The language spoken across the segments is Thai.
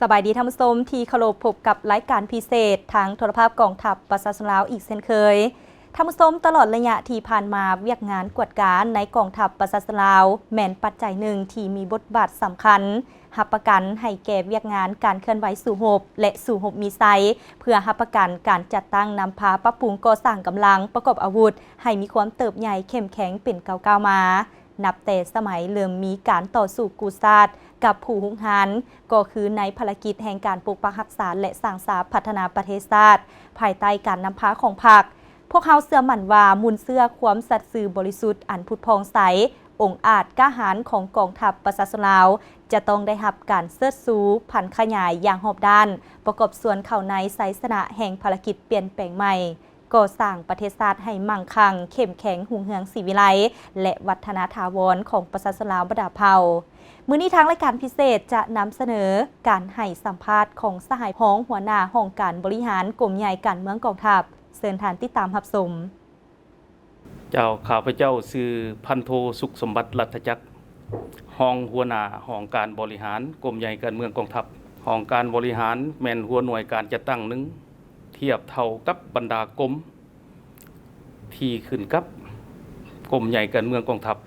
สบายดีท่านผู้ชมที่เคารพพบกับรายการพิเศษทางโทรภาพกองทัพประชาชนลาวอีกเช่นเคยท่านผู้ชมตลอดระยะที่ผ่านมาเวียกงานกวดการในกองทัพประชาชนลาวแม่นปัจจัยหนึ่งที่มีบทบาทสำคัญรับประกันให้แก่เวียกงานการเคลื่อนไหวสู่รบและสู่รบมีไซเพื่อรับประกันการจัดตั้งนำพาปรับปรุงก่อสร้างกำลังประกอบอาวุธให้มีความเติบใหญ่เข้มแข็งเป็นก้าวมานับแต่สมัยเริ่มมีการต่อสู้กูซาดกับผู้หุงหารก็คือในภารกิจแห่งการปกปักรักษาและสร้างสรรค์พัฒนาประเทศชาติภายใต้การนำพาของพรรคพวกเขาเชื่อมั่นว่ามูลเชื่อความสัตย์ซื่อบริสุทธิ์อันผุดพองใสองค์อาจกล้าหาญของกองทัพประชาชนลาวจะต้องได้รับการเชิดชูพันขยายอย่างรอบด้านประกอบส่วนเข้าในไซสนะแห่งภารกิจเปลี่ยนแปลงใหม่ก่อสร้างประเทศชาติให้มั่งคั่งเข้มแข็งหุ่งเฮืองศรีวิไลและวัฒนถาวรของประชาชนลาวบรรดาเผ่ามื้อนี้ทางรายการพิเศษจะนำเสนอการให้สัมภาษณ์ของสหายพ้องหัวหน้าห้องการบริหารกรมใหญ่การเมืองกองทัพเชิญท่านติดตามรับชมเจ้าข้าพเจ้าชื่อพันโทสุขสมบัติรัฐจักรห้องหัวหน้าห้องการบริหารกรมใหญ่การเมืองกองทัพห้องการบริหารแม่นหัวหน่วยการจัดตั้งหนึ่งเทียบเท่ากับบรรดากรมที่ขึ้นกับกรมใหญ่การเมืองกองทัพ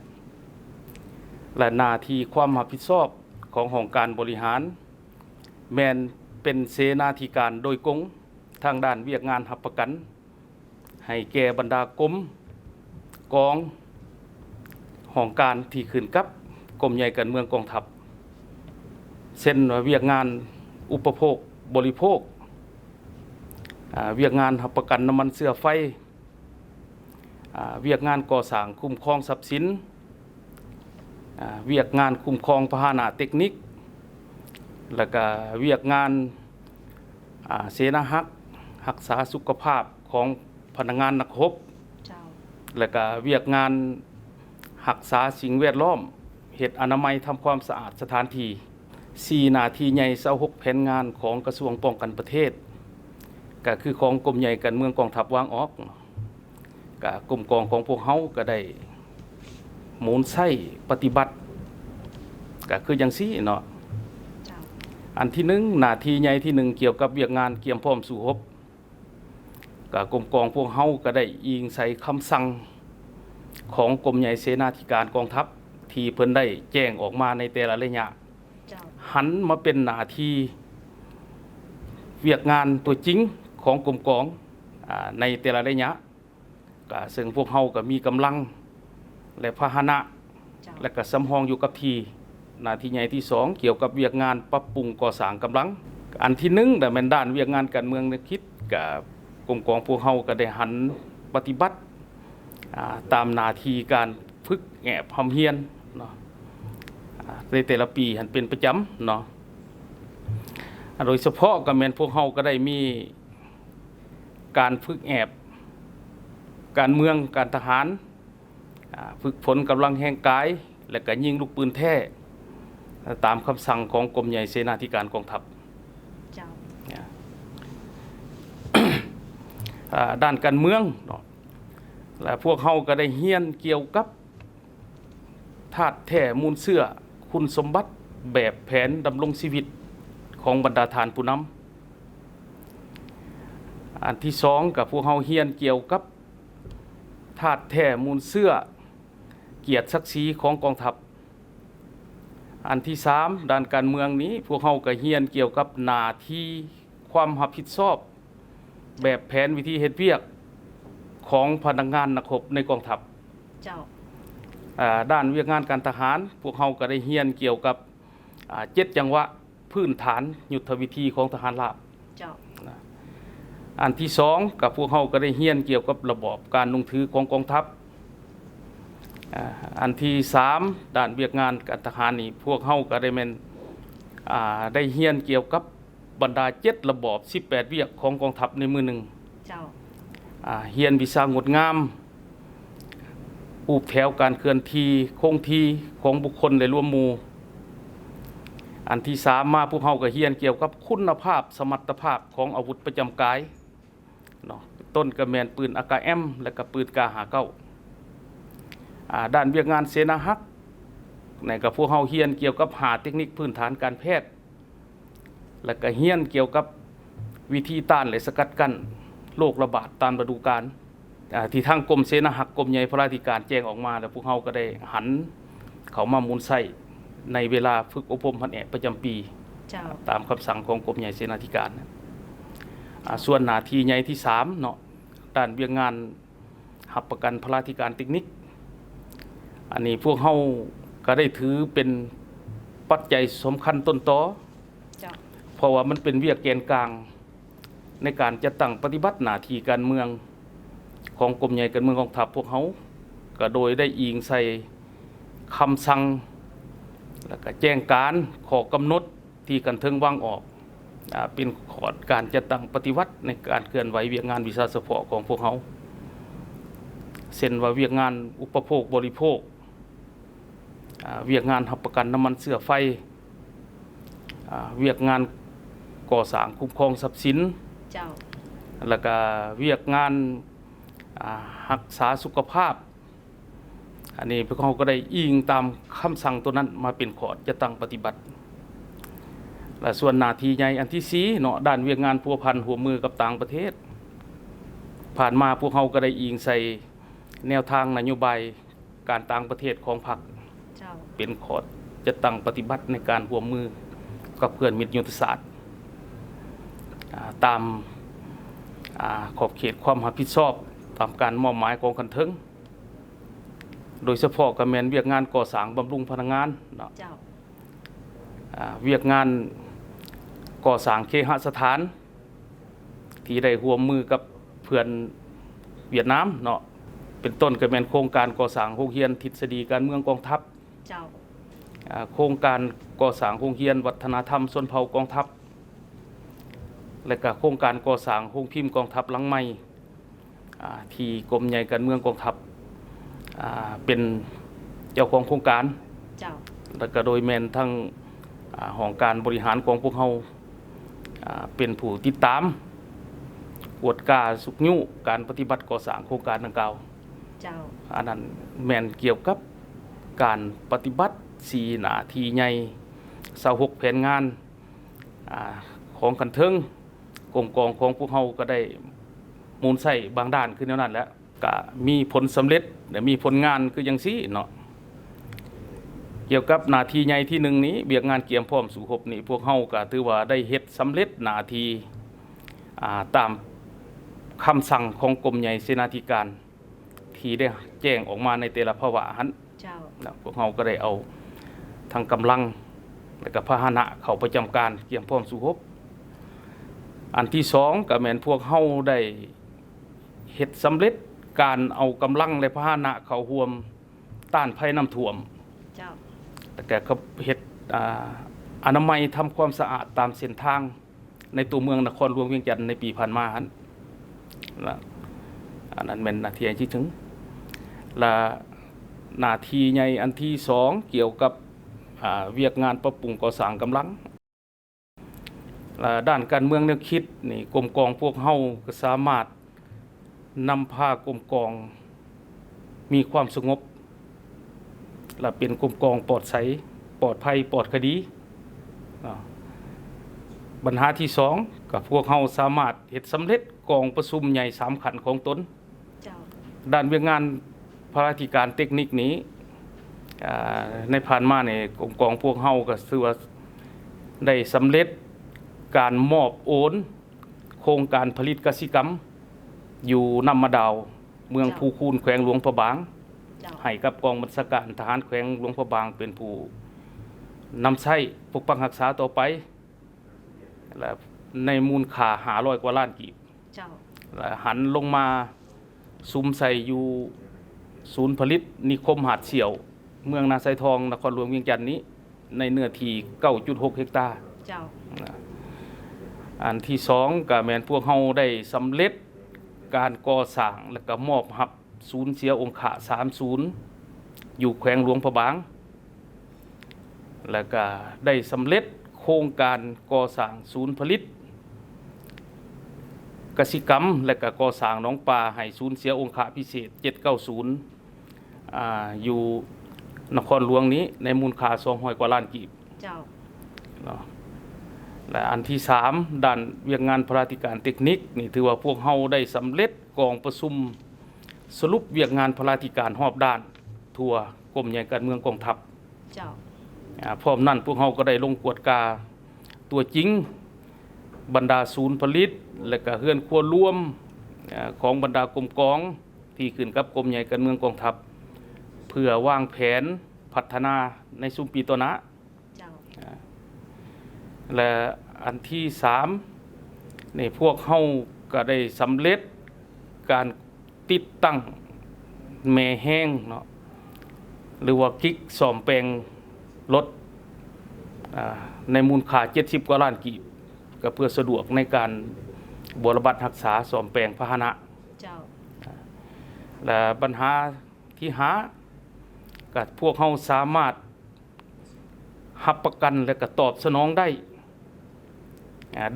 และหน้าที่ความรับผิดชอบของห้องการบริหารแม่นเป็นเสนาธิการโดยกงทางด้านเวียกงานรับประกันให้แก่บรรดากรมกองห้องการที่ขึ้นกับกรมใหญ่การเมืองกองทัพเช่นเวียกงานอุปโภคบริโภคเวียกงานรับประกันน้ำมันเสื้อไฟเวียกงานก่อสร้างคุ้มครองทรัพย์สินเวียกงานคุ้มครองพาหนะเทคนิคแล้วก็เวียกงานเสนารักษาสุขภาพของพนักงานนักรบแล้วก็เวียกงานรักษาสิ่งแวดล้อมเฮ็ดอนามัยทำความสะอาดสถานที่4หน้าที่ใหญ่26แผนงานของกระทรวงป้องกันประเทศก็คือของกรมใหญ่การเมืองกองทัพวางออกก็กรมกองของพวกเฮาก็ได้หมุนใช้ปฏิบัติก็คือจังซี่เนาะอันที่1หน้าที่ใหญ่ที่1เกี่ยวกับเวียกงานเตรียมพร้อมสู่รบก็กรมกองพวกเฮาก็ได้อิงใส่คำสั่งของกรมใหญ่เสนาธิการกองทัพที่เพิ่นได้แจ้งออกมาในแต่ละระยะหันมาเป็นหน้าที่เวียกงานตัวจริงของกรมกองในแต่ละระยะก็ซึ่งพวกเฮาก็มีกำลังและพาหนะและก็สำรองอยู่กับที่หน้าที่ใหญ่ที่2เกี่ยวกับเวียกงานปรับปรุงก่อสร้างกำลังอันที่1ได้แม่นด้านเวียกงานการเมืองนึกคิดกับกรมกองพวกเฮาก็ได้หันปฏิบัติตามหน้าที่การฝึกแอบทำเฮียนเนาะในแต่ละปีหันเป็นประจำเนาะโดยเฉพาะก็แม่นพวกเฮาก็ได้มีการฝึกแอบการเมืองการทหารฝึกฝนกำลังแห่งกายและก็ยิงลูกปืนแท้ตามคำสั่งของกรมใหญ่เสนาธิการกองทัพด้านการเมืองและพวกเฮาก็ได้เฮียนเกี่ยวกับธาตุแท้มูลเชื่อคุณสมบัติแบบแผนดำรงชีวิตของบรรดาทานผู้นำอันที่2กับพวกเฮาเฮียนเกี่ยวกับธาตุแท้มูลเชื่อเกียรติศักดิ์ศรีของกองทัพอันที่3ด้านการเมืองนี้พวกเฮาก็เฮียนเกี่ยวกับหน้าที่ความรับผิดชอบแบบแผนวิธีเฮ็ดเวียกของพนักงานนักรบในกองทัพด้านเวียกงานการทหารพวกเฮาก็ได้เฮียนเกี่ยวกับ7จังหวะพื้นฐานยุทธวิธีของทหารราบอันที่2กับพวกเฮาก็ได้เฮียนเกี่ยวกับระบอบการลงถือของกองทัพอันที่3ด้านเวียกงานการทหารนี่พวกเฮาก็ได้แม่นได้เฮียนเกี่ยวกับบรรดา7ระบอบ18เวียกของกองทัพในมือหนึ่งเฮียนวิชางดงามรูปแถวการเคลื่อนที่คงที่ของบุคคลและรวมหมู่อันที่3มาพวกเฮาก็เฮียนเกี่ยวกับคุณภาพสมรรถภาพของอาวุธประจำกายเนาะต้นกระแมนปืน AKM และก็ปืนกาหาเก้าด้านเวียกงานเสนาฮักในกับพวกเฮาเฮียนเกี่ยวกับหาเทคนิคพื้นฐานการแพทย์ และก็เฮียนเกี่ยวกับวิธีต้านและสกัดกั้นโรคระบาดตามฤดูกาลที่ทางกรมเสนาหักกรมใหญ่พระราชการแจ้งออกมาแล้วพวกเราก็ได้หันเขามามูลไส้ในเวลาฝึกอบรมพันแอกประจำปีตามคำสั่งของกรมใหญ่เสนาธิการส่วนหน้าที่ใหญ่ที่3เนาะด้านเวียงงานหับประกันพระราชการเทคนิคอันนี้พวกเราก็ได้ถือเป็นปัจจัยสำคัญต้นตอเพราะว่ามันเป็นเวียกแกนกลางในการจัดตั้งปฏิบัติหน้าที่การเมืองของกรมใหญ่การเมืองกองทัพพวกเขาก็โดยได้อิงใส่คำสั่งแล้วก็แจ้งการขอกำหนดที่กันเทิงวางออกเป็นขอดการจัดตั้งปฏิวัติในการเคลื่อนไหวเวียกงานวิชาเฉพาะของพวกเขาเช่นว่าเวียกงานอุปโภคบริโภคเวียกงานหับประกันน้ำมันเสื้อไฟเวียกงานก่อสร้างคุ้มครองทรัพย์สินแล้วก็เวียกงานรักษาสุขภาพอันนี้พวกเขาก็ได้อิงตามคำสั่งตัวนั้นมาเป็นขอดจะตั้งปฏิบัติและส่วนหน้าที่ใหญ่อันที่4เนาะด้านเวียกงานพัวพันหัวมือกับต่างประเทศผ่านมาพวกเขาก็ได้อิงใส่แนวทางนโยบายการต่างประเทศของพรรคเป็นขอดจะตั้งปฏิบัติในการหัวมือกับเพื่อนมิตรยุทธศาสตร์ตามขอบเขตความรับผิดชอบตามการมอบหมายของกันเทิงโดยเฉพาะกับแมนเวียกงานก่อสร้างบำรุงพนักงานเวียกงานก่อสร้างเคหสถานที่ได้ร่วมมือกับเพื่อนเวียดนามเนาะเป็นต้นกับแมนโครงการก่อสร้างโรงเรียนทฤษฎีการเมืองกองทัพโครงการก่อสร้างโรงเรียนวัฒนธรรมชนเผ่ากองทัพและก็โครงการก่อสร้างโรงพิมพ์กองทัพหลังใหม่ที่กรมใหญ่การเมืองกองทัพเป็นเจ้าของโครงการและก็โดยแมนทั้งของการบริหารของพวกเราเป็นผู้ติดตามกวดกาสุกยุการปฏิบัติก่อสร้างโครงการดังกล่าวอันนั้นแมนเกี่ยวกับการปฏิบัติ4หน้าที่ใหญ่26แผนงานของกันเทิงกรมกองของพวกเราก็ได้มูลใส่บางด้านขึ้นแนวนั้นแล้วก็มีผลสำเร็จและมีผลงานคืออย่างซี่เนาะเกี่ยวกับหน้าที่ใหญ่ที่1นี้เบียกงานเกี่ยมพร้อมสู่รบนี่พวกเฮาก็ถือว่าได้เฮ็ดสำเร็จหน้าที่ตามคำสั่งของกรมใหญ่เสนาธิการที่ได้แจ้งออกมาในแต่ละภาวะหั้นพวกเฮาก็ได้เอาทั้งกำลังและก็พาหนะเข้าประจำการเกี่ยมพร้อมสู่รบอันที่2ก็แม่นพวกเฮาได้เฮ็ดสำเร็จการเอากำลังและพาหนะเข้าร่วมต้านภัยน้ำท่วมแต่ก็เฮ็ดอนามัยทำความสะอาดตามเส้นทางในตัวเมืองนครหลวงเวียงจันทน์ในปีผ่านมาหั่นอันนั้นแม่นหน้าที่ที่ถึงและหน้าที่ใหญ่อันที่2เกี่ยวกับเวียกงานปรับปรุงก่อสร้างกำลังด้านการเมืองแนวคิดนี่กรมกองพวกเฮาก็สามารถนำพากรมกองมีความสงบและเป็นกรมกองปลอดใสปลอดภัยปลอดคดีปัญหาที่2กับพวกเฮาสามารถเฮ็ดสำเร็จกองประชุมใหญ่3ขันของตนด้านเวียกงานพระราชการเทคนิคนี้ในผ่านมาเนี่ยกรมกองพวกเฮาก็ถือว่าได้สำเร็จการมอบโอนโครงการผลิตกสิกรรมอยู่นำมาดาวเมืองภูคูนแขวงหลวงพระบางให้กับกองบัญชาการทหารแขวงหลวงพระบางเป็นผู้นำใช้ปกปักรักษาต่อไปและในมูลค่า500 กว่าล้านกีบและหันลงมาซุมใส่อยู่ศูนย์ผลิตนิคมหาดเสี่ยวเมืองนาไซทองนครหลวงเวียงจันทน์นี้ในเนื้อที่ 9.6 เฮกตาร์อันที่2ก็แม่นพวกเฮาได้สำเร็จการก่อสร้างและก็มอบรับศูนย์เสียองค์ขะ30อยู่แขวงหลวงพระบางแล้วก็ได้สำเร็จโครงการก่อสร้างศูนย์ผลิตกสิกรรมและก็ก่อสร้างหนองปลาให้ศูนย์เสียองค์ขะพิเศษ790อยู่นครหลวงนี้ในมูลค่า200 กว่าล้านกีบ และอันที่3ด้านเวียกงานพลาธิการเทคนิคนี่ถือว่าพวกเฮาได้สำเร็จกองประชุมสรุปเวียกงานพลาธิการรอบด้านทั่วกรมใหญ่การเมืองกองทัพเจ้าพร้อมนั้นพวกเฮาก็ได้ลงกวดกาตัวจริงบรรดาศูนย์ผลิตและก็เฮือนครัวรวมของบรรดากรมกองที่ขึ้นกับกรมใหญ่การเมืองกองทัพเพื่อวางแผนพัฒนาในซุมปีต่อหน้าและอันที่3นี่พวกเฮาก็ได้สำเร็จการติดตั้งแม่แห้งเนาะหรือว่ากิ๊กซ่อมแปลงรถในมูลค่า70 กว่าล้านกีบก็เพื่อสะดวกในการบำบัดรักษาซ่อมแปลงพาหนะและปัญหาที่หาก็พวกเฮาสามารถรับประกันและก็ตอบสนองได้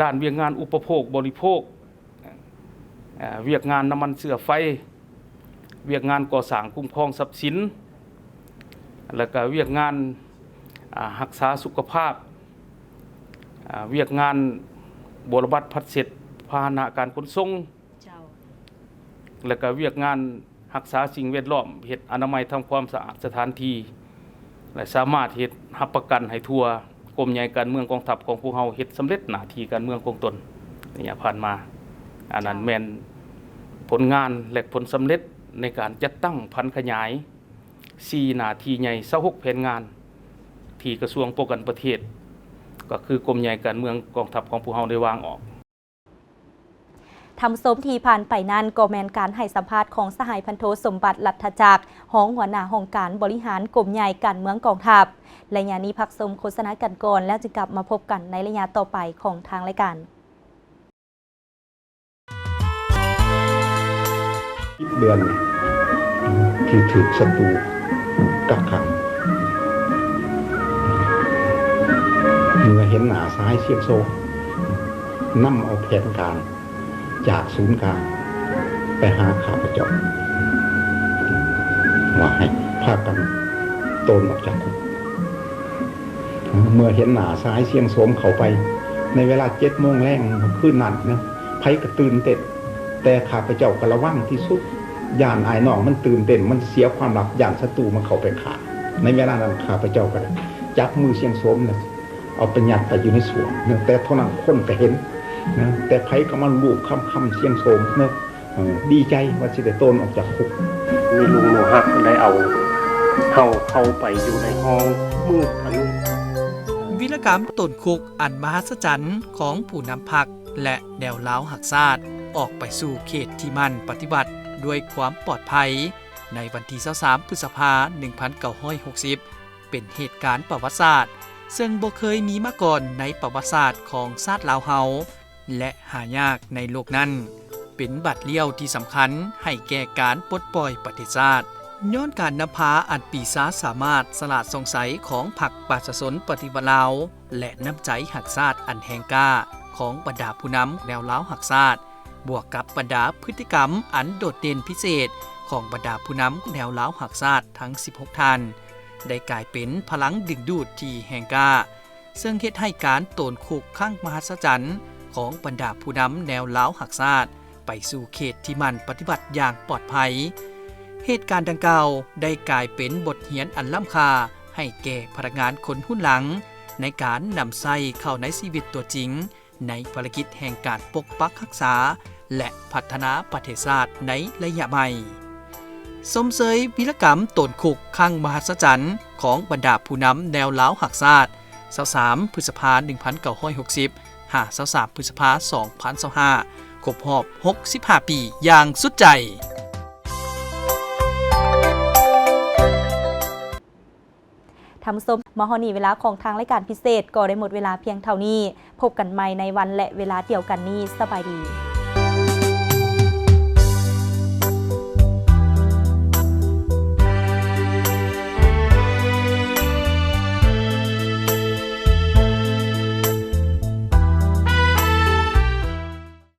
ด้านเวียกงานอุปโภคบริโภคเวียกงานน้ำมันเสือไฟเวียกงานก่อสร้างคุ้มครองทรัพย์สินแล้วก็เวียกงานรักษาสุขภาพเวียกงานบำบัดพัดเสร็จพาหนะการขนส่งแล้วก็เวียกงานรักษาสิ่งแวดล้อมเฮ็ดอนามัยทำความสะอาดสถานที่และสามารถเฮ็ดรับประกันให้ทั่วกรมใหญ่การเมืองกองทัพของพวกเฮาเฮ็ดสำเร็จหน้าที่การเมืองของตนนี่ผ่านมาอันนั้นแม่นผลงานและผลสำเร็จในการจัดตั้งพันขยาย4หน้าที่ใหญ่26แผนงานที่กระทรวงป้องกันประเทศก็คือกรมใหญ่การเมืองกองทัพของพวกเฮาได้วางออกทำสมทีผ่านไปนั้นก็แมนการให้สัมภาษณ์ของสหายพันโทสมบัติลัทธจักรห้องหัวหน้าห้องการบริหารกรมใหญ่การเมืองกองทัพและยานี้พักชมโฆษณากันก่อนแล้วจึงกลับมาพบกันในระยะต่อไปของทางรายการเดือนที่ถูกศัตรูกักขังเมื่อเห็นหน้าซ้ายเสียงโซนำเอาแผนการจากศูนย์กลางไปหาข้าพเจ้าว่าให้พากันโตนออกจากคุกเมื่อเห็นหน้าซ้ายเสียงโสมเข้าไปในเวลา7 โมงแรงคืนนั้นนะไผก็ตื่นเต้นแต่ข้าพเจ้าก็ระวังที่สุดย่านอายน้องมันตื่นเต้นมันเสียความลับย่านศัตรูมันเข้าไปฆ่าในเวลานั้นข้าพเจ้าก็จับมือเสียงโสมเนี่ยเอาไปยัดไปอยู่ในสวนเนี่ยแต่เท่านั้นคนก็เห็นนะแต่ไผก็มันลูกคำเสียงโสมเนอะดีใจว่าสิได้โตนออกจากคุกมีลุงโมฮักได้เอาเข้าไปอยู่ในห้องมืดอันนึงวิรกรรมต้นคุกอันมหัศจรรย์ของผู้นำพรรคและแนวล้าวหักซาดออกไปสู่เขตที่มั่นปฏิบัติด้วยความปลอดภัยในวันที่23 พฤษภาคม 1960 เป็นเหตุการณ์ประวัติศาสตร์ซึ่งบ่เคยมีมาก่อนในประวัติศาสตร์ของชาติลาวเฮาและหายากในโลกนั้นเป็นบัตรเลี้ยวที่สำคัญให้แก่การปลดปล่อยประเทศชาติย้อนการนำพาอันปีศาจสามารถสลาดสงสัยของพรรคประชาชนปฏิวัติลาวและน้ำใจหักชาติอันแห่งกล้าของบรรดาผู้นำแนวล้าวหักชาติบวกกับบรรดาพฤติกรรมอันโดดเด่นพิเศษของบรรดาผู้นำแนวล้าวหักชาติทั้ง16ท่านได้กลายเป็นพลังดึงดูดที่แห่งกล้าซึ่งเฮ็ดให้การโตนคุกข้างมหัศจรรย์ของบรรดาผู้นำแนวล้าวหักชาติไปสู่เขตที่มันปฏิบัติอย่างปลอดภัยเหตุการณ์ดังกล่าวได้กลายเป็นบทเรียนอันล้ำค่าให้แก่พนักงานคนหุ้นหลังในการนำใส่เข้าในชีวิตตัวจริงในภารกิจแห่งการปกปักรักษาและพัฒนาประเทศชาติในระยะใหม่สมเสยวีรกรรมโตนคุกข้างมหัศจรรย์ของบรรดาผู้นำแนวล้าวหักชาติ23 พฤษภาคม 1960 23 พฤษภาคม 2025 ครบรอบ 65 ปีอย่างสุดใจทำส้มมหนีเวลาของทางรายการพิเศษก็ได้หมดเวลาเพียงเท่านี้พบกันใหม่ในวันและเวลาเดียวกันนี้สบายดี